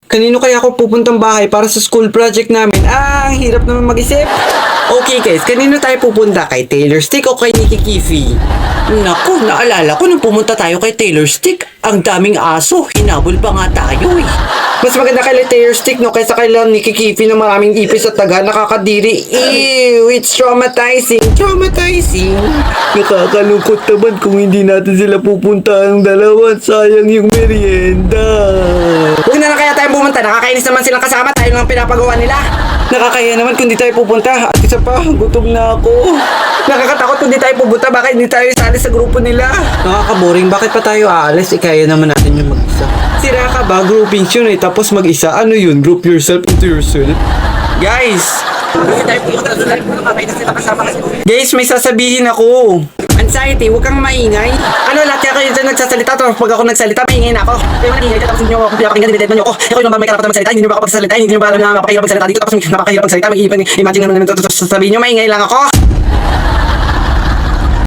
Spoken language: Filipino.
Kanino kaya ako pupuntang bahay para sa school project namin? Ang hirap naman mag-isip. Okay guys, kanino tayo pupunta? Kay Taylor Stick o kay Nikki Kifi? Naku, naalala ko nung pumunta tayo kay Taylor Stick, ang daming aso, hinabol pa nga tayo eh. Mas maganda kay Taylor Stick no kaysa kay Nikki Kifi na maraming ipis at taga nakakadiri. Ew, it's traumatizing. Traumatizing. Nakakalungkot naman kung hindi natin sila pupunta ang dalawa. Sayang yung merienda. Huwag na lang kaya tayo pumunta. Nakakainis naman silang kasama. Tayo lang pinapagawa nila. Nakakaya naman kung di tayo pupunta. At isa pa, gutom na ako. Nakakatakot kung di tayo pupunta. Bakit hindi tayo isali sa grupo nila? Nakakaboring. Bakit pa tayo aalis? Kaya naman natin yung mag-isa. Sira ka ba? Groupings yun eh. Tapos mag-isa. Ano yun? Group yourself into yourself? Guys! Guys, may sasabihin ako. Anxiety, huwag kang maingay. Ano, lahat kaya kayo dyan nagsasalita. Tapos pag ako nagsalita, maingay na ako. Kayo maingay, tapos hindi nyo ako pinapakinggan, dinidate nyo ako. Ako yung may karapatan magsalita, hindi nyo ba ako pagsasalita, hindi nyo ba alam na napakahirap magsalita dito. Tapos napakahirap magsalita, mag-imagine naman naman sasabihin nyo, maingay lang ako.